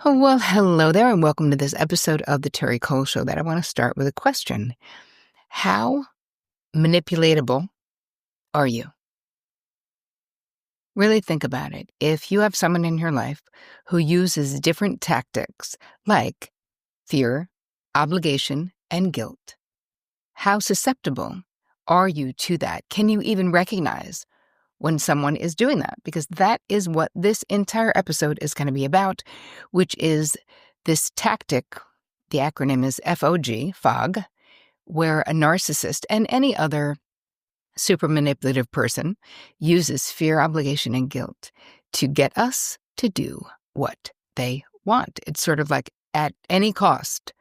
Oh, well, hello there, and welcome to this episode of the Terri Show that I want to start with a question. How manipulatable are you? Really think about it. If you have someone in your life who uses different tactics like fear, obligation, and guilt, how susceptible are you to that? Can you even recognize when someone is doing that? Because that is what this entire episode is going to be about, which is this tactic. The acronym is FOG, where a narcissist and any other super manipulative person uses fear, obligation, and guilt to get us to do what they want. It's sort of like at any cost,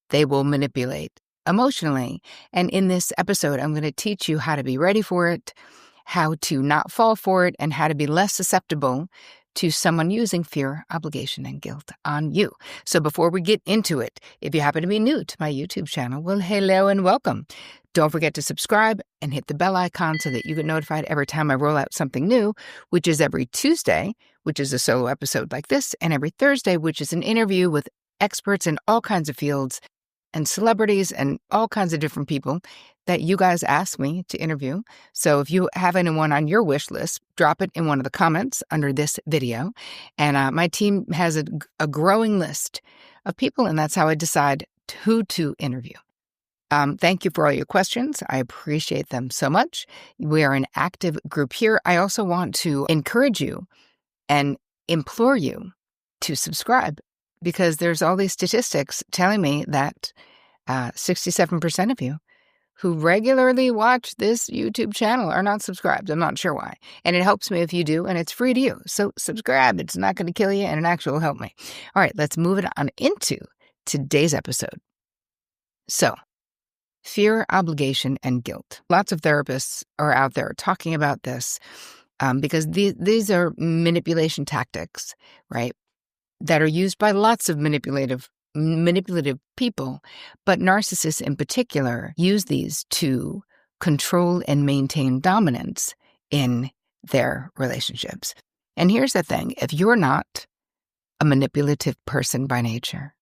they will manipulate emotionally. And in this episode, I'm going to teach you how to be ready for it, how to not fall for it, and how to be less susceptible to someone using fear, obligation, and guilt on you. So before we get into it, if you happen to be new to my YouTube channel, well, hello and welcome. Don't forget to subscribe and hit the bell icon so that you get notified every time I roll out something new, which is every Tuesday, which is a solo episode like this, and every Thursday, which is an interview with experts in all kinds of fields and celebrities and all kinds of different people that you guys ask me to interview. So if you have anyone on your wish list, drop it in one of the comments under this video. And my team has a growing list of people, and that's how I decide who to interview. Thank you for all your questions. I appreciate them so much. We are an active group here. I also want to encourage you and implore you to subscribe, because there's all these statistics telling me that 67% of you who regularly watch this YouTube channel are not subscribed. I'm not sure why. And it helps me if you do, and it's free to you. So subscribe. It's not going to kill you, and it actually will help me. All right, let's move it on into today's episode. So, fear, obligation, and guilt. Lots of therapists are out there talking about this because these are manipulation tactics, right, that are used by lots of manipulative people, but narcissists in particular use these to control and maintain dominance in their relationships. And here's the thing: if you're not a manipulative person by nature,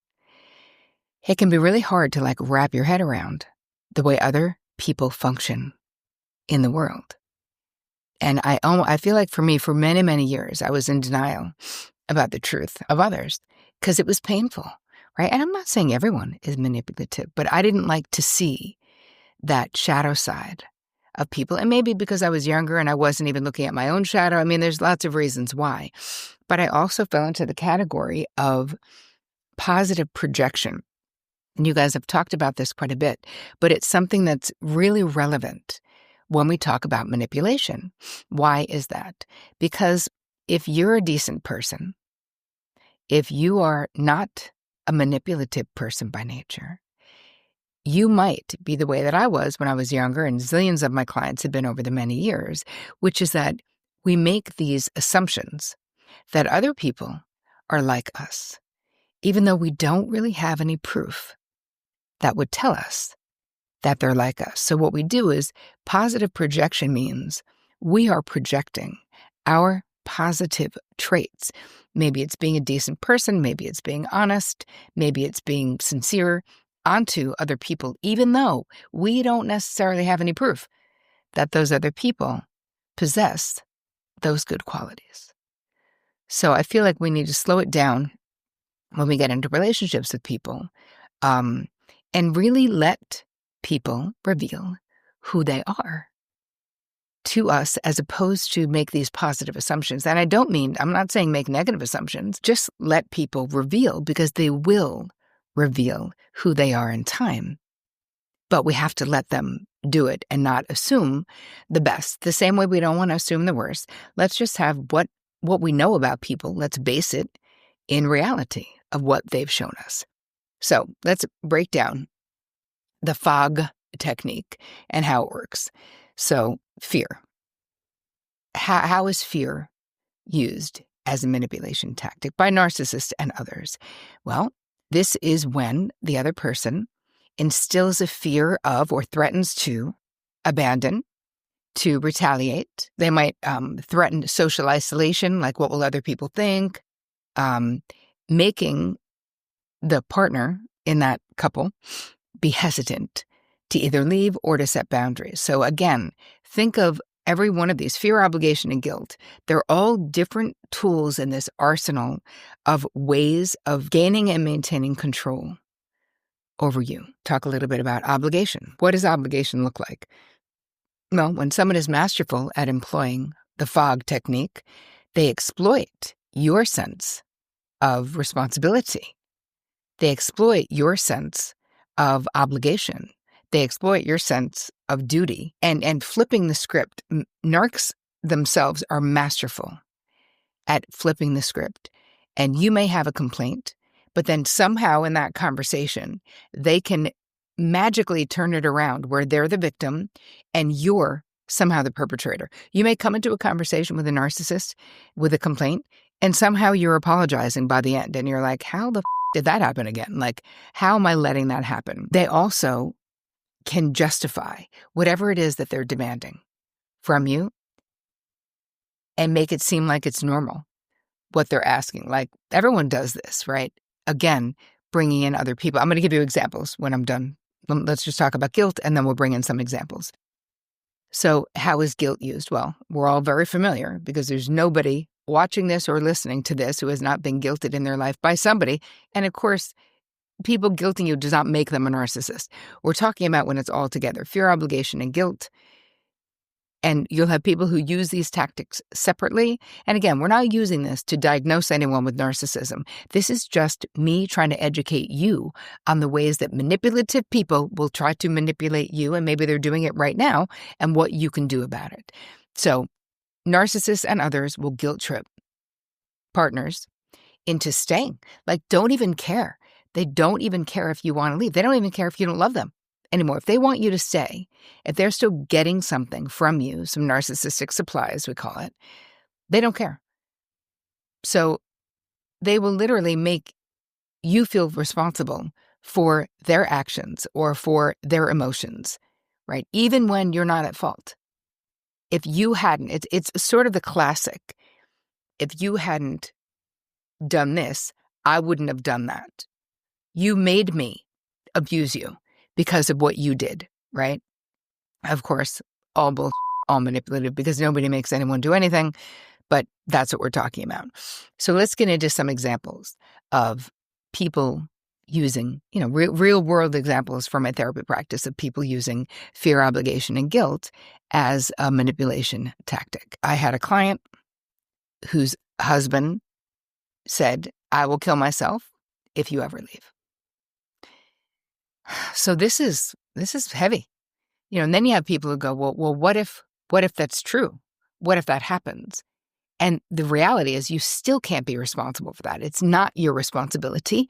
it can be really hard to wrap your head around the way other people function in the world. And I feel like for me, for many, many years, I was in denial about the truth of others because it was painful, right? And I'm not saying everyone is manipulative, but I didn't like to see that shadow side of people. And maybe because I was younger and I wasn't even looking at my own shadow. I mean, there's lots of reasons why. But I also fell into the category of positive projection. And you guys have talked about this quite a bit, but it's something that's really relevant when we talk about manipulation. Why is that? Because if you're a decent person, if you are not a manipulative person by nature, you might be the way that I was when I was younger, and zillions of my clients have been over the many years, which is that we make these assumptions that other people are like us, even though we don't really have any proof that would tell us that they're like us. So what we do is positive projection means we are projecting our positive traits. Maybe it's being a decent person, maybe it's being honest, maybe it's being sincere onto other people, even though we don't necessarily have any proof that those other people possess those good qualities. So I feel like we need to slow it down when we get into relationships with people, and really let people reveal who they are to us, as opposed to make these positive assumptions. And I'm not saying make negative assumptions, just let people reveal, because they will reveal who they are in time. But we have to let them do it and not assume the best. The same way we don't want to assume the worst. Let's just have what we know about people. Let's base it in reality of what they've shown us. So let's break down the FOG technique and how it works. So fear. How is fear used as a manipulation tactic by narcissists and others? Well, this is when the other person instills a fear of or threatens to abandon, to retaliate. They might threaten social isolation, like what will other people think, making the partner in that couple be hesitant to either leave or to set boundaries. So again, think of every one of these: fear, obligation, and guilt. They're all different tools in this arsenal of ways of gaining and maintaining control over you. Talk a little bit about obligation. What does obligation look like? Well, when someone is masterful at employing the fog technique, they exploit your sense of responsibility. They exploit your sense of obligation. They exploit your sense of duty and flipping the script. Narcs themselves are masterful at flipping the script. And you may have a complaint, but then somehow in that conversation, they can magically turn it around where they're the victim and you're somehow the perpetrator. You may come into a conversation with a narcissist with a complaint, and somehow you're apologizing by the end. And you're like, how the did that happen again? Like, how am I letting that happen? They also can justify whatever it is that they're demanding from you and make it seem like it's normal, what they're asking. Like, everyone does this, right? Again, bringing in other people. I'm going to give you examples when I'm done. Let's just talk about guilt, and then we'll bring in some examples. So how is guilt used? Well, we're all very familiar because there's nobody watching this or listening to this who has not been guilted in their life by somebody. And of course, people guilting you does not make them a narcissist. We're talking about when it's all together: fear, obligation, and guilt. And you'll have people who use these tactics separately. And again, we're not using this to diagnose anyone with narcissism. This is just me trying to educate you on the ways that manipulative people will try to manipulate you, and maybe they're doing it right now, and what you can do about it. So narcissists and others will guilt trip partners into staying. Like, don't even care. They don't even care if you want to leave. They don't even care if you don't love them anymore. If they want you to stay, if they're still getting something from you, some narcissistic supplies, we call it, they don't care. So they will literally make you feel responsible for their actions or for their emotions, right? Even when you're not at fault. If you hadn't, it's sort of the classic, if you hadn't done this, I wouldn't have done that. You made me abuse you because of what you did, right? Of course, all manipulative, because nobody makes anyone do anything, but that's what we're talking about. So let's get into some examples of people using, real world examples from my therapy practice of people using fear, obligation, and guilt as a manipulation tactic. I had a client whose husband said, I will kill myself if you ever leave. So this is heavy, and then you have people who go, well, what if that's true? What if that happens? And the reality is you still can't be responsible for that. It's not your responsibility,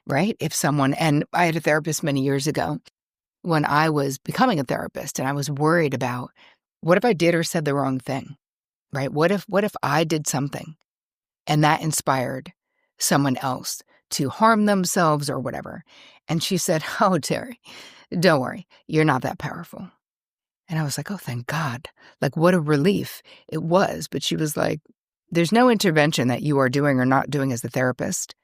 right? And I had a therapist many years ago when I was becoming a therapist, and I was worried about, what if I did or said the wrong thing, right? What if I did something and that inspired someone else to harm themselves or whatever? And she said, oh, Terri, don't worry, you're not that powerful. And I was like, oh, thank God. Like, what a relief it was. But she was like, there's no intervention that you are doing or not doing as a therapist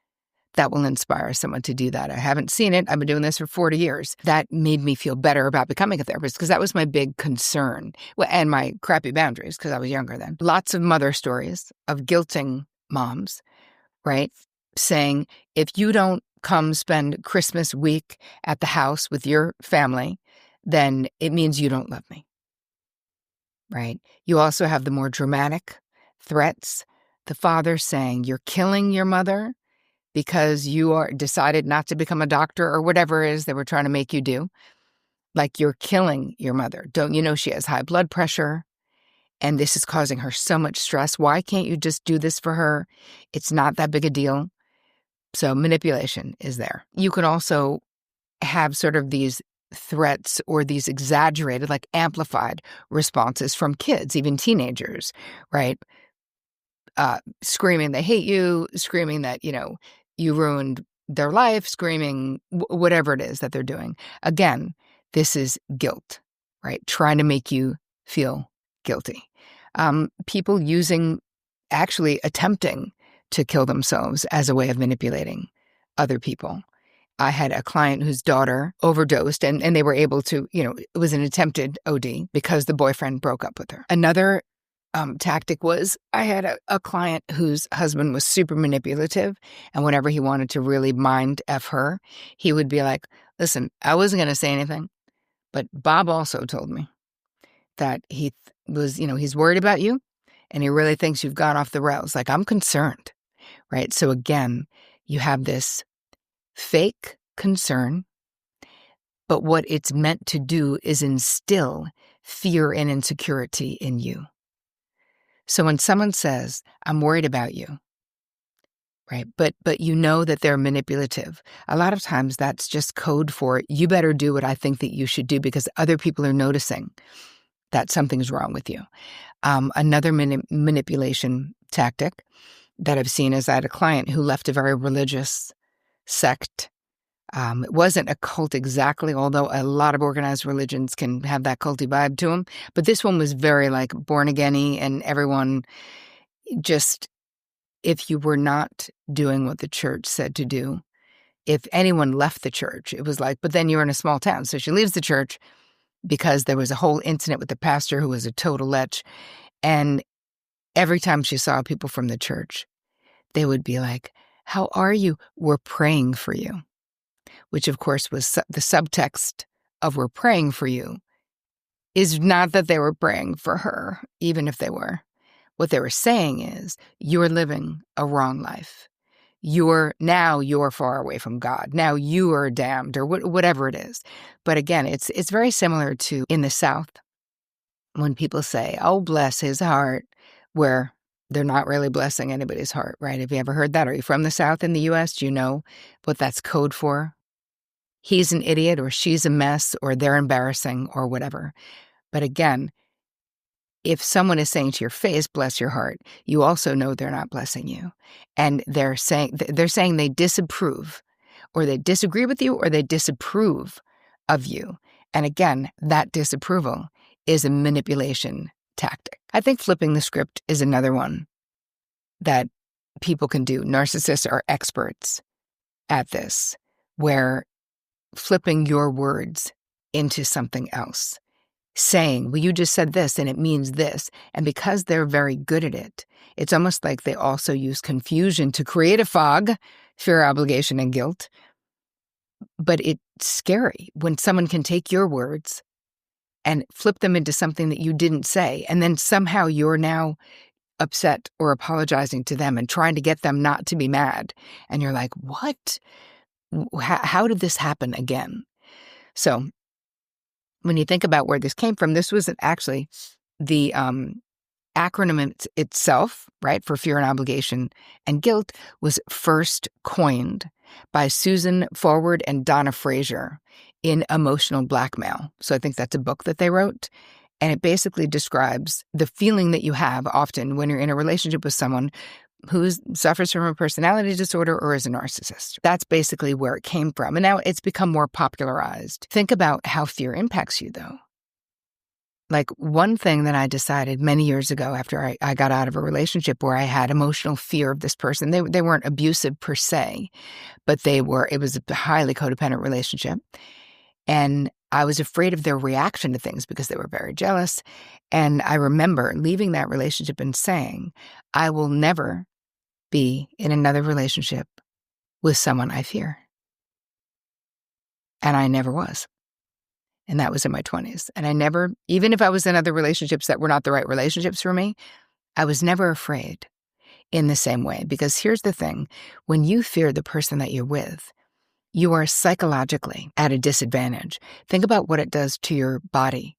that will inspire someone to do that. I haven't seen it. I've been doing this for 40 years. That made me feel better about becoming a therapist, because that was my big concern. Well, and my crappy boundaries, because I was younger then. Lots of mother stories of guilting moms, right? Saying, if you don't come spend Christmas week at the house with your family, then it means you don't love me, right? You also have the more dramatic threats. The father saying, you're killing your mother because you are decided not to become a doctor or whatever it is they were trying to make you do. Like, you're killing your mother. Don't you know she has high blood pressure? And this is causing her so much stress. Why can't you just do this for her? It's not that big a deal. So manipulation is there. You could also have sort of these threats or these exaggerated, like amplified responses from kids, even teenagers, right? Screaming they hate you, screaming that, you ruined their life, screaming whatever it is that they're doing. Again, this is guilt, right? Trying to make you feel guilty. People attempting to kill themselves as a way of manipulating other people. I had a client whose daughter overdosed and they were able to, it was an attempted OD because the boyfriend broke up with her. Another tactic was I had a client whose husband was super manipulative, and whenever he wanted to really mind F her, he would be like, listen, I wasn't going to say anything, but Bob also told me that he was, he's worried about you and he really thinks you've gone off the rails. Like, I'm concerned, right? So again, you have this fake concern, but what it's meant to do is instill fear and insecurity in you. So when someone says, I'm worried about you, right, but you know that they're manipulative, a lot of times that's just code for, you better do what I think that you should do because other people are noticing that something's wrong with you. Another manipulation tactic that I've seen is I had a client who left a very religious sect. It wasn't a cult exactly, although a lot of organized religions can have that culty vibe to them. But this one was very like born again-y, and everyone just, if you were not doing what the church said to do, if anyone left the church, it was like, but then you're in a small town. So she leaves the church because there was a whole incident with the pastor who was a total lech. And every time she saw people from the church, they would be like, how are you? We're praying for you. Which, of course, was the subtext of we're praying for you, is not that they were praying for her, even if they were. What they were saying is, you're living a wrong life. You're far away from God. Now you are damned, or whatever it is. But again, it's very similar to in the South, when people say, oh, bless his heart, where they're not really blessing anybody's heart, right? Have you ever heard that? Are you from the South in the U.S.? Do you know what that's code for? He's an idiot, or she's a mess, or they're embarrassing, or whatever. But again, if someone is saying to your face, bless your heart, you also know they're not blessing you. And they're saying they disapprove, or they disagree with you, or they disapprove of you. And again, that disapproval is a manipulation tactic. I think flipping the script is another one that people can do. Narcissists are experts at this, where flipping your words into something else, saying, well, you just said this and it means this. And because they're very good at it, it's almost like they also use confusion to create a fog, fear, obligation, and guilt. But it's scary when someone can take your words and flip them into something that you didn't say. And then somehow you're now upset or apologizing to them and trying to get them not to be mad. And you're like, what? How did this happen again? So when you think about where this came from, this was actually the acronym itself, right, for fear and obligation and guilt, was first coined by Susan Forward and Donna Frazier in Emotional Blackmail. So I think that's a book that they wrote. And it basically describes the feeling that you have often when you're in a relationship with someone who suffers from a personality disorder or is a narcissist. That's basically where it came from. And now it's become more popularized. Think about how fear impacts you, though. Like, one thing that I decided many years ago after I got out of a relationship where I had emotional fear of this person, they weren't abusive per se, but it was a highly codependent relationship. And I was afraid of their reaction to things because they were very jealous. And I remember leaving that relationship and saying, I will never be in another relationship with someone I fear. And I never was. And that was in my 20s. And I never, even if I was in other relationships that were not the right relationships for me, I was never afraid in the same way. Because here's the thing, when you fear the person that you're with, you are psychologically at a disadvantage. Think about what it does to your body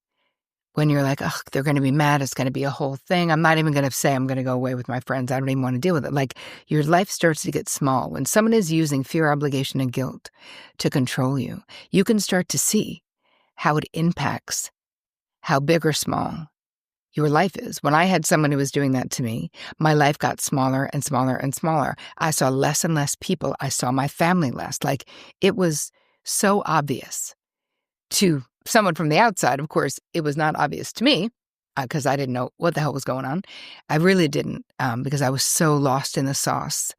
when you're like, oh, they're going to be mad. It's going to be a whole thing. I'm not even going to say I'm going to go away with my friends. I don't even want to deal with it. Like, your life starts to get small. When someone is using fear, obligation, and guilt to control you, you can start to see how it impacts how big or small your life is. When I had someone who was doing that to me, my life got smaller and smaller and smaller. I saw less and less people. I saw my family less. Like, it was so obvious to someone from the outside. Of course, it was not obvious to me because I didn't know what the hell was going on. I really didn't, because I was so lost in the sauce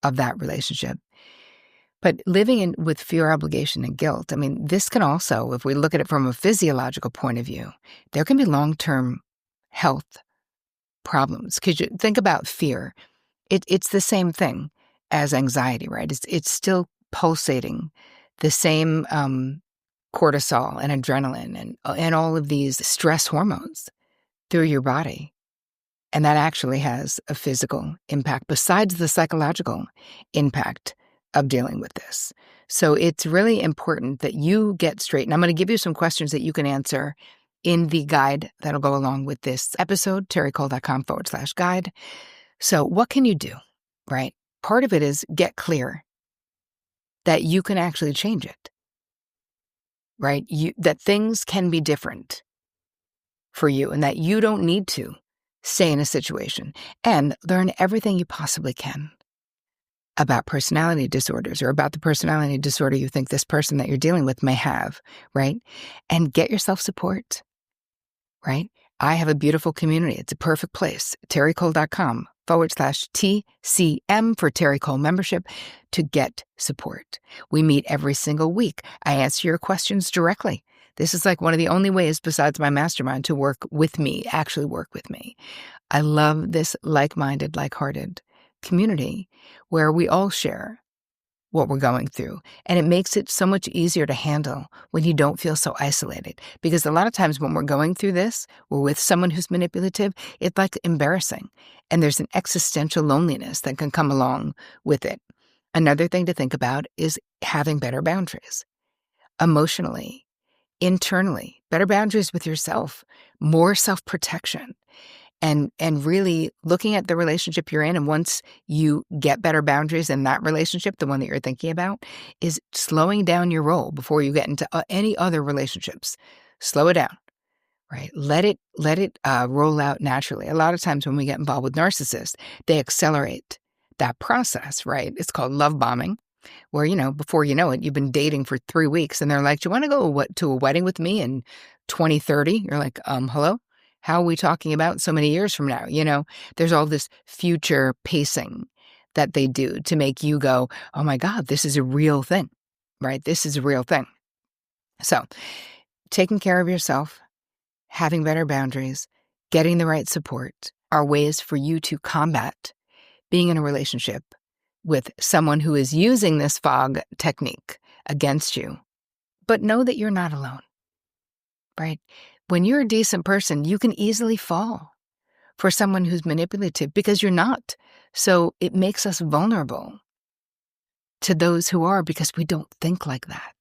of that relationship. But living with fear, obligation, and guilt, I mean, this can also, if we look at it from a physiological point of view, there can be long-term health problems. Because you think about fear, it's the same thing as anxiety, right? It's still pulsating, the same cortisol and adrenaline and all of these stress hormones through your body. And that actually has a physical impact besides the psychological impact of dealing with this. So it's really important that you get straight. And I'm going to give you some questions that you can answer in the guide that'll go along with this episode, terricole.com/guide. So what can you do, right? Part of it is get clear that you can actually change it, right? That things can be different for you and that you don't need to stay in a situation, and learn everything you possibly can about personality disorders or about the personality disorder you think this person that you're dealing with may have, right? And get yourself support, right? I have a beautiful community. It's a perfect place. terricole.com/TCM for Terri Cole membership to get support. We meet every single week. I answer your questions directly. This is like one of the only ways besides my mastermind to work with me, actually work with me. I love this like-minded, like-hearted community where we all share what we're going through. And it makes it so much easier to handle when you don't feel so isolated. Because a lot of times when we're going through this, we're with someone who's manipulative, it's like embarrassing. And there's an existential loneliness that can come along with it. Another thing to think about is having better boundaries. Emotionally, internally, better boundaries with yourself, more self-protection. And really looking at the relationship you're in, and once you get better boundaries in that relationship, the one that you're thinking about, is slowing down your role before you get into any other relationships. Slow it down, right? Let it roll out naturally. A lot of times when we get involved with narcissists, they accelerate that process, right? It's called love bombing, where, before you know it, you've been dating for 3 weeks and they're like, do you want to go to a wedding with me in 2030? You're like, hello? How are we talking about so many years from now? There's all this future pacing that they do to make you go, oh my God, this is a real thing, right? This is a real thing. So taking care of yourself, having better boundaries, getting the right support are ways for you to combat being in a relationship with someone who is using this fog technique against you. But know that you're not alone, right? When you're a decent person, you can easily fall for someone who's manipulative because you're not. So it makes us vulnerable to those who are because we don't think like that.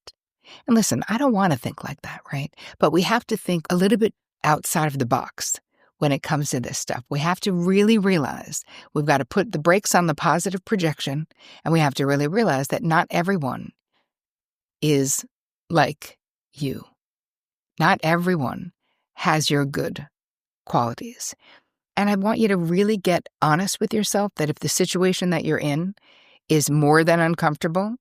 And listen, I don't want to think like that, right? But we have to think a little bit outside of the box when it comes to this stuff. We have to really realize we've got to put the brakes on the positive projection, and we have to really realize that not everyone is like you. Not everyone has your good qualities. And I want you to really get honest with yourself that if the situation that you're in is more than uncomfortable,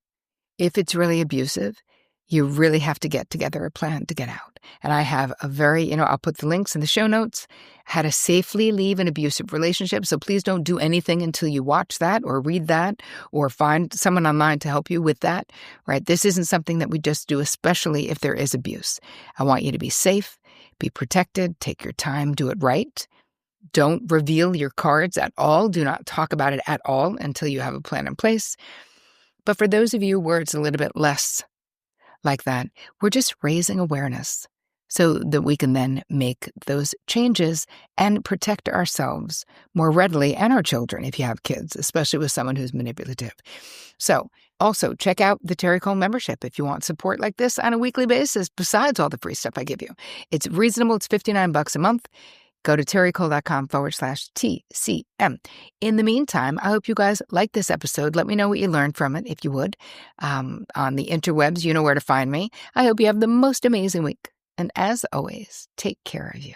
if it's really abusive, you really have to get together a plan to get out. And I have a very, I'll put the links in the show notes, how to safely leave an abusive relationship. So please don't do anything until you watch that or read that or find someone online to help you with that, right? This isn't something that we just do, especially if there is abuse. I want you to be safe, be protected, take your time, do it right. Don't reveal your cards at all. Do not talk about it at all until you have a plan in place. But for those of you where it's a little bit less like that, we're just raising awareness so that we can then make those changes and protect ourselves more readily and our children if you have kids, especially with someone who's manipulative. So also check out the Terri Cole membership if you want support like this on a weekly basis besides all the free stuff I give you. It's reasonable. It's $59 a month. Go to terricole.com/TCM. In the meantime, I hope you guys like this episode. Let me know what you learned from it, if you would. On the interwebs, you know where to find me. I hope you have the most amazing week. And as always, take care of you.